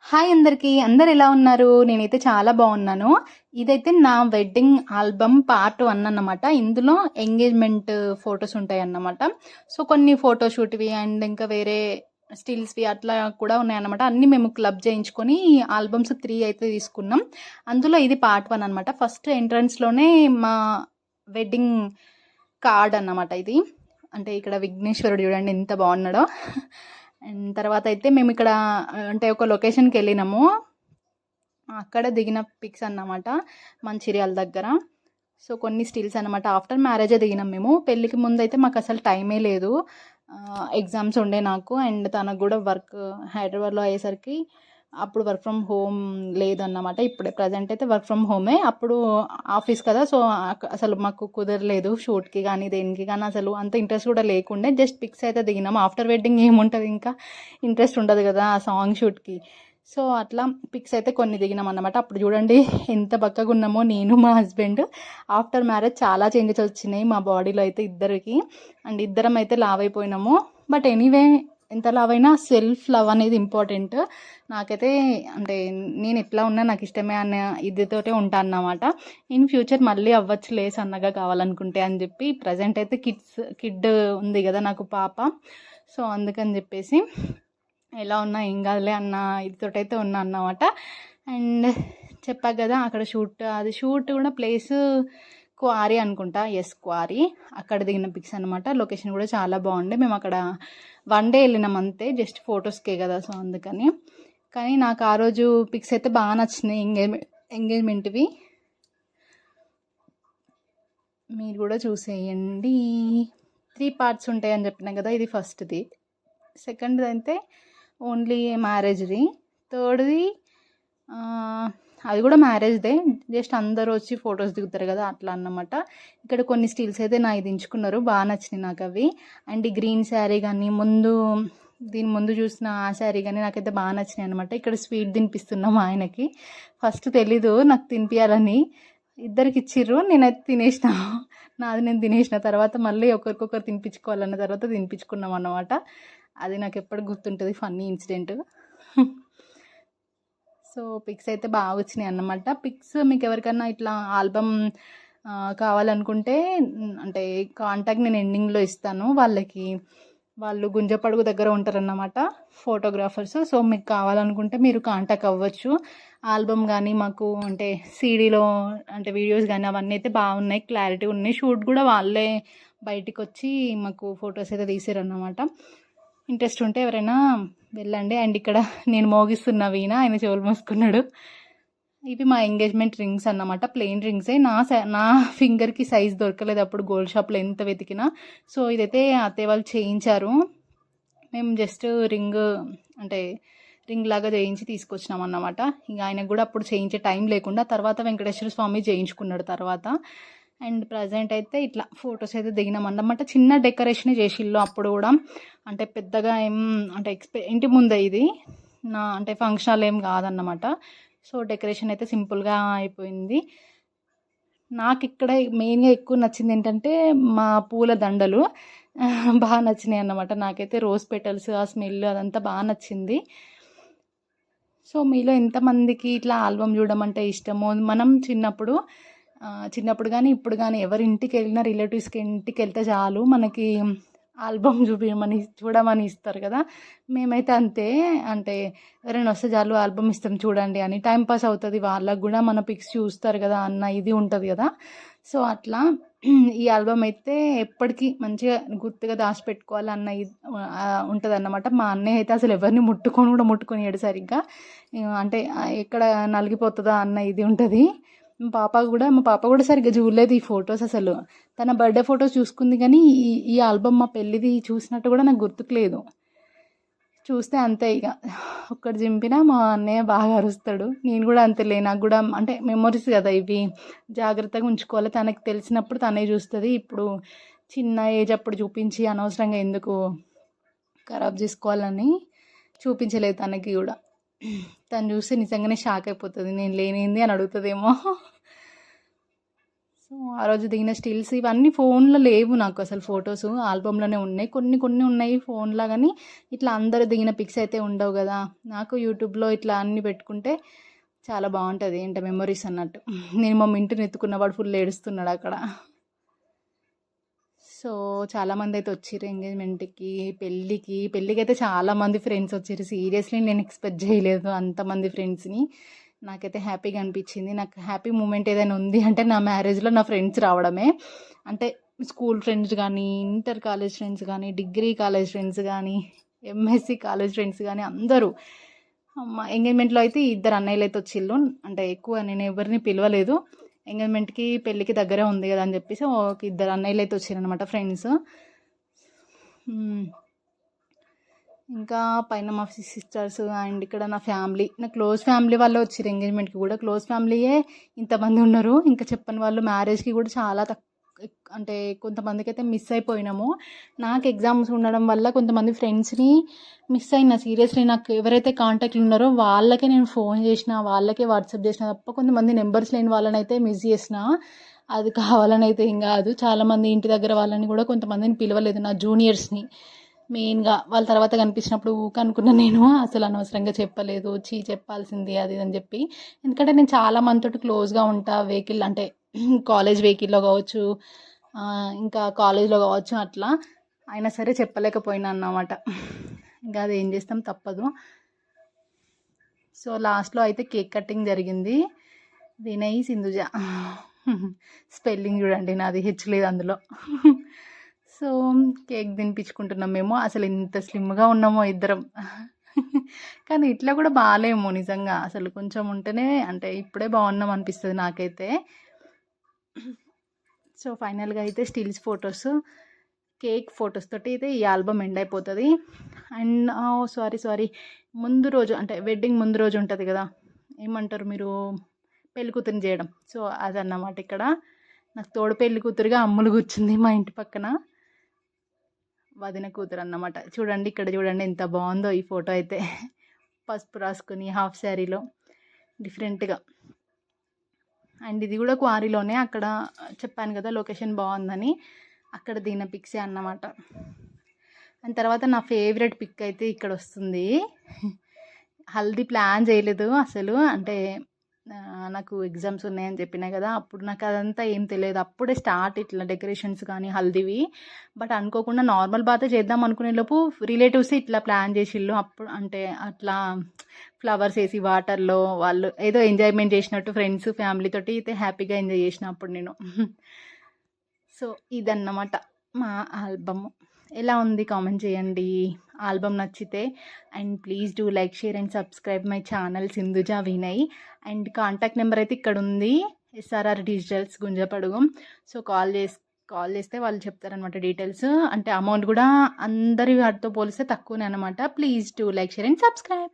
Hi అందరికీ! అందరు ఎలా ఉన్నారు? నేనైతే చాలా బాగున్నాను. ఇదైతే నా వెడ్డింగ్ ఆల్బమ్ పార్ట్ 1 అన్నమాట. ఇందులో ఎంగేజ్‌మెంట్ ఫోటోస్ ఉంటాయన్నమాట. సో, కొన్ని ఫోటోషూట్‌వి అండ్ ఇంకా వేరే స్టిల్స్‌వి అట్లా కూడా ఉన్నాయన్నమాట. అన్నీ మేము క్లబ్ చేయించుకొని ఆల్బమ్స్ 3 అయితే తీసుకున్నాం. అందులో ఇది పార్ట్ 1 అన్నమాట. ఫస్ట్ ఎంట్రన్స్‌లోనే మా వెడ్డింగ్ కార్డ్ అన్నమాట ఇది. అంటే ఇక్కడ విఘ్నేశ్వరుడు చూడండి ఎంత బాగున్నాడో. అండ్ తర్వాత అయితే మేము ఇక్కడ అంటే ఒక లొకేషన్కి వెళ్ళినాము. అక్కడ దిగిన పిక్స్ అన్నమాట మంచిర్యాల దగ్గర. సో కొన్ని స్టిల్స్ అనమాట. ఆఫ్టర్ మ్యారేజే దిగినాం మేము. పెళ్ళికి ముందు అయితే మాకు అసలు టైమే లేదు. ఎగ్జామ్స్ ఉండే నాకు అండ్ తనకు కూడా వర్క్ హైదరాబాద్లో అయ్యేసరికి అప్పుడు వర్క్ ఫ్రమ్ హోమ్ లేదన్నమాట. ఇప్పుడే ప్రజెంట్ అయితే వర్క్ ఫ్రమ్ హోమే. అప్పుడు ఆఫీస్ కదా, సో అసలు మాకు కుదరలేదు షూట్కి కానీ దేనికి కానీ. అసలు అంత ఇంట్రెస్ట్ కూడా లేకుండే. జస్ట్ పిక్స్ అయితే దిగినాము. ఆఫ్టర్ వెడ్డింగ్ ఏముంటుంది, ఇంకా ఇంట్రెస్ట్ ఉండదు కదా ఆ సాంగ్ షూట్కి. సో అట్లా పిక్స్ అయితే కొన్ని దిగినాం అన్నమాట. అప్పుడు చూడండి ఎంత బక్కగా ఉన్నామో నేను మా హస్బెండ్. ఆఫ్టర్ మ్యారేజ్ చాలా చేంజెస్ వచ్చినాయి మా బాడీలో అయితే ఇద్దరికి. అండ్ ఇద్దరం అయితే లావ్ అయిపోయినాము. బట్ ఎనీవే ఎంత లావ్ అయినా సెల్ఫ్ లవ్ అనేది ఇంపార్టెంట్. నాకైతే అంటే నేను ఎట్లా ఉన్నా నాకు ఇష్టమే అనే ఇదితోటే ఉంటాను అన్నమాట. ఇన్ ఫ్యూచర్ మళ్ళీ అవ్వచ్చులే సన్నగా కావాలనుకుంటే అని చెప్పి. ప్రజెంట్ అయితే కిడ్ ఉంది కదా నాకు పాప. సో అందుకని చెప్పేసి ఎలా ఉన్నా ఏం కాదులే అన్న ఇదితోటైతే ఉన్నా అన్నమాట. అండ్ చెప్పా కదా అక్కడ షూట్ కూడా ప్లేస్ క్వారీ అనుకుంటా. Yes, quarry. అక్కడ దిగిన పిక్స్ అనమాట. లొకేషన్ కూడా చాలా బాగుండే. మేము అక్కడ 1 డే వెళ్ళినాం అంతే, జస్ట్ ఫొటోస్కే కదా, సో అందుకని. కానీ నాకు ఆ రోజు పిక్స్ అయితే బాగా నచ్చినాయి ఎంగేజ్మెంట్వి. మీరు కూడా చూసేయండి. 3 పార్ట్స్ ఉంటాయని చెప్పినా కదా, ఇది ఫస్ట్ది. సెకండ్ది అయితే ఓన్లీ మ్యారేజ్ది. థర్డ్ది అది కూడా మ్యారేజ్దే, జస్ట్ అందరూ వచ్చి ఫొటోస్ దిగుతారు కదా అట్లా అన్నమాట. ఇక్కడ కొన్ని స్టిల్స్ అయితే నాకు దించుకున్నారు, బాగా నచ్చినాయి నాకు అవి. అండ్ ఈ గ్రీన్ శారీ కానీ దీని ముందు చూసిన ఆ శారీ కానీ నాకైతే బాగా నచ్చినాయి అనమాట. ఇక్కడ స్వీట్ తినిపిస్తున్నాం ఆయనకి. ఫస్ట్ తెలీదు నాకు తినిపించాలని, ఇద్దరికి ఇచ్చిర్రు, నేనైతే తినేసిన. నాది నేను తినేసిన తర్వాత మళ్ళీ ఒకరికొకరు తినిపించుకోవాలన్న తర్వాత తినిపించుకున్నాం అన్నమాట. అది నాకు ఎప్పటికి గుర్తుంటుంది, ఫన్నీ ఇన్సిడెంట్. సో పిక్స్ అయితే బాగా వచ్చినాయి అన్నమాట. పిక్స్ మీకు ఎవరికైనా ఇట్లా ఆల్బమ్ కావాలనుకుంటే అంటే కాంటాక్ట్ నేను ఎండింగ్లో ఇస్తాను వాళ్ళకి. వాళ్ళు గుంజపడుగు దగ్గర ఉంటారన్నమాట ఫోటోగ్రాఫర్స్. సో మీకు కావాలనుకుంటే మీరు కాంటాక్ట్ అవ్వచ్చు. ఆల్బమ్ కానీ మాకు అంటే సీడీలో అంటే వీడియోస్ కానీ అవన్నీ అయితే బాగున్నాయి, క్లారిటీ ఉన్నాయి. షూట్ కూడా వాళ్ళే బయటికి వచ్చి మాకు ఫొటోస్ అయితే తీసారన్నమాట. ఇంట్రెస్ట్ ఉంటే ఎవరైనా వెళ్ళండి. అండ్ ఇక్కడ నేను మోగిస్తున్న వీణ, ఆయన చెవులు మోసుకున్నాడు. ఇవి మా ఎంగేజ్మెంట్ రింగ్స్ అన్నమాట. ప్లెయిన్ రింగ్సే. నా ఫింగర్కి సైజ్ దొరకలేదు అప్పుడు గోల్డ్ షాప్లో ఎంత వెతికినా. సో ఇదైతే అత్తయ్య వాళ్ళు చేయించారు. మేము జస్ట్ అంటే రింగ్ లాగా చేయించి తీసుకొచ్చినాం అన్నమాట. ఇంకా ఆయనకు కూడా అప్పుడు చేయించే టైం లేకుండా తర్వాత వెంకటేశ్వర స్వామి చేయించుకున్నాడు తర్వాత. అండ్ ప్రజెంట్ అయితే ఇట్లా ఫొటోస్ అయితే దిగినాం అన్నమాట. చిన్న డెకరేషన్ చేసిల్లు అప్పుడు కూడా, అంటే పెద్దగా ఏం అంటే ఇంటి ముందే ఇది అంటే ఫంక్షన్ హాల్ ఏం కాదన్నమాట. సో డెకరేషన్ అయితే సింపుల్గా అయిపోయింది. నాకు ఇక్కడ మెయిన్గా ఎక్కువ నచ్చింది ఏంటంటే మా పూల దండలు బాగా నచ్చినాయి అన్నమాట. నాకైతే రోజ్ పెటల్స్ ఆ స్మెల్ అదంతా బాగా నచ్చింది. సో మీలో ఎంతమందికి ఇట్లా ఆల్బమ్ చూడడం అంటే ఇష్టమో. మనం చిన్నప్పుడు కానీ ఇప్పుడు కానీ ఎవరి ఇంటికి వెళ్ళినా రిలేటివ్స్కి ఇంటికి వెళ్తే చాలు మనకి ఆల్బమ్ చూడమని ఇస్తారు కదా. మేమైతే అంతే, అంటే ఎవరైనా వస్తే చాలు ఆల్బమ్ ఇస్తాం చూడండి అని. టైంపాస్ అవుతుంది, వాళ్ళకు కూడా మన పిక్స్ చూస్తారు కదా అన్న ఇది ఉంటుంది కదా. సో అట్లా ఈ ఆల్బమ్ అయితే ఎప్పటికీ మంచిగా గుర్తుగా దాచిపెట్టుకోవాలి అన్న ఇది ఉంటుంది అన్నమాట. మా అన్నయ్య అయితే అసలు ఎవరిని ముట్టుకొని సరిగ్గా, అంటే ఎక్కడ నలిగిపోతుందా అన్న ఇది ఉంటుంది. మా పాప కూడా సరిగ్గా చూడలేదు ఈ ఫొటోస్ అసలు. తన బర్త్డే ఫొటోస్ చూసుకుంది కానీ ఈ ఆల్బమ్ మా పెళ్ళిది చూసినట్టు కూడా నాకు గుర్తుకులేదు. చూస్తే అంతే ఇక ఒక్కటి చింపినా మా అన్నయ్య బాగా అరుస్తాడు. నేను కూడా అంతేలే, నాకు కూడా అంటే మెమొరీస్ కదా ఇవి, జాగ్రత్తగా ఉంచుకోవాలి. తనకి తెలిసినప్పుడు తనే చూస్తుంది. ఇప్పుడు చిన్న ఏజ్ అప్పుడు చూపించి అనవసరంగా ఎందుకు ఖరాబ్ చేసుకోవాలని చూపించలేదు తనకి కూడా. తను చూస్తే నిజంగానే షాక్ అయిపోతుంది, నేను లేనింది అని అడుగుతుందేమో. సో ఆ రోజు దిగిన స్టిల్స్ ఇవన్నీ ఫోన్లో లేవు నాకు అసలు ఫొటోస్, ఆల్బమ్లోనే ఉన్నాయి. కొన్ని కొన్ని ఉన్నాయి ఫోన్లో, కానీ ఇట్లా అందరూ దిగిన పిక్స్ అయితే ఉండవు కదా. నాకు యూట్యూబ్లో ఇట్లా అన్నీ పెట్టుకుంటే చాలా బాగుంటుంది, ఏంటో మెమొరీస్ అన్నట్టు. నేను మా ఇంటిని ఎత్తుకున్నవాడు ఫుల్ ఏడుస్తున్నాడు అక్కడ. సో చాలామంది అయితే వచ్చిర్రు ఎంగేజ్మెంట్కి, పెళ్ళికి అయితే చాలామంది ఫ్రెండ్స్ వచ్చారు. సీరియస్లీ నేను ఎక్స్పెక్ట్ చేయలేదు అంతమంది ఫ్రెండ్స్ని. నాకైతే హ్యాపీగా అనిపించింది. నాకు హ్యాపీ మూమెంట్ ఏదైనా ఉంది అంటే నా మ్యారేజ్లో నా ఫ్రెండ్స్ రావడమే. అంటే స్కూల్ ఫ్రెండ్స్ కానీ, ఇంటర్ కాలేజ్ ఫ్రెండ్స్ కానీ, డిగ్రీ కాలేజ్ ఫ్రెండ్స్ కానీ, ఎంఎస్సి కాలేజ్ ఫ్రెండ్స్ కానీ అందరూ. మా ఎంగేజ్మెంట్లో అయితే 2 అన్నయ్యలు అయితే వచ్చిళ్ళు. అంటే ఎక్కువ నేను ఎవరిని పిలవలేదు, ఎంగేజ్మెంట్కి పెళ్ళికి దగ్గరే ఉంది కదా అని చెప్పేసి ఒక 2 అన్నయ్యలు అయితే వచ్చారనమాట ఫ్రెండ్స్. ఇంకా పైన మా సిస్టర్స్ అండ్ ఇక్కడ నా ఫ్యామిలీ, నా క్లోజ్ ఫ్యామిలీ వాళ్ళు వచ్చారు ఎంగేజ్మెంట్కి కూడా. క్లోజ్ ఫ్యామిలీయే ఇంతమంది ఉన్నారు. ఇంకా చెప్పని వాళ్ళు మ్యారేజ్కి కూడా చాలా అంటే కొంతమందికి అయితే మిస్ అయిపోయినాము. నాకు ఎగ్జామ్స్ ఉండడం వల్ల కొంతమంది ఫ్రెండ్స్ని మిస్ అయినా. సీరియస్లీ నాకు ఎవరైతే కాంటాక్ట్లు ఉన్నారో వాళ్ళకే నేను ఫోన్ చేసిన, వాళ్ళకే వాట్సాప్ చేసిన తప్ప కొంతమంది నెంబర్స్ లేని వాళ్ళని అయితే మిస్ చేసిన. అది కావాలని అయితే ఏం కాదు. చాలామంది ఇంటి దగ్గర వాళ్ళని కూడా కొంతమందిని పిలవలేదు, నా జూనియర్స్ని మెయిన్గా. వాళ్ళ తర్వాత కనిపించినప్పుడు అనుకున్నా నేను అసలు అనవసరంగా చెప్పలేదు, చెప్పాల్సింది అది అని చెప్పి. ఎందుకంటే నేను చాలా మందితోటి క్లోజ్గా ఉంటా, వెహికల్ అంటే కాలేజ్ వెహికల్లో కావచ్చు, ఇంకా కాలేజ్లో కావచ్చు అట్లా. అయినా సరే చెప్పలేకపోయినా అన్నమాట. ఇంకా అది ఏం చేస్తాం, తప్పదు. సో లాస్ట్లో అయితే కేక్ కటింగ్ జరిగింది. వినయ్ సింధుజ స్పెల్లింగ్ చూడండి, నాది హెచ్చలేదు అందులో. సో కేక్ తినిపించుకుంటున్నాం మేము. అసలు ఇంత స్లిమ్గా ఉన్నామో ఇద్దరం. కానీ ఇట్లా కూడా బాగాలేము నిజంగా. అసలు కొంచెం ఉంటేనే అంటే ఇప్పుడే బాగున్నాం అనిపిస్తుంది నాకైతే. సో ఫైనల్గా అయితే స్టిల్స్ ఫొటోస్, కేక్ ఫొటోస్ తోటి అయితే ఈ ఆల్బమ్ ఎండ్ అయిపోతుంది. అండ్ సారీ ముందు రోజు అంటే వెడ్డింగ్ ముందు రోజు ఉంటుంది కదా, ఏమంటారు మీరు, పెళ్లి కూతురిని చేయడం. సో అదన్నమాట. ఇక్కడ నాకు తోడు పెళ్లి కూతురుగా అమ్ములు కూర్చుంది మా ఇంటి పక్కన, వదిన కూతురు అన్నమాట. చూడండి ఇక్కడ చూడండి ఎంత బాగుందో ఈ ఫోటో అయితే. పసుపు రాసుకుని హాఫ్ శారీలో డిఫరెంట్గా. అండ్ ఇది కూడా క్వారీలోనే, అక్కడ చెప్పాను కదా లొకేషన్ బాగుందని, అక్కడ దిగిన పిక్సే అన్నమాట. అండ్ తర్వాత నా ఫేవరెట్ పిక్ అయితే ఇక్కడ వస్తుంది. హల్దీ ప్లాన్ చేయలేదు అసలు. అంటే నాకు ఎగ్జామ్స్ ఉన్నాయని చెప్పినా కదా, అప్పుడు నాకు అదంతా ఏం తెలియదు. అప్పుడే స్టార్ట్ ఇట్లా డెకరేషన్స్ కానీ హల్దీవి. బట్ అనుకోకుండా నార్మల్ బాతే చేద్దాం అనుకునే లోపు రిలేటివ్స్ ఇట్లా ప్లాన్ చేసిళ్ళు. అప్పుడు అంటే అట్లా ఫ్లవర్స్ వేసి వాటర్లో వాళ్ళు ఏదో ఎంజాయ్మెంట్ చేసినట్టు ఫ్రెండ్స్ ఫ్యామిలీ తోటి అయితే హ్యాపీగా ఎంజాయ్ చేసిన అప్పుడు నేను. సో ఇదన్నమాట మా ఆల్బమ్. ఎలా ఉంది కామెంట్ చేయండి ఆల్బమ్ నచ్చితే. And please do like, share and subscribe my channel Sindhuja Vinay. And contact number అయితే ఇక్కడ ఉంది, SRR డిజిటల్స్ గుంజపడుగు. సో కాల్ చేస్తే వాళ్ళు చెప్తారనమాట డీటెయిల్స్. అంటే అమౌంట్ కూడా అందరి వాటితో పోలిస్తే తక్కువనే అనమాట. Please do like, share and subscribe.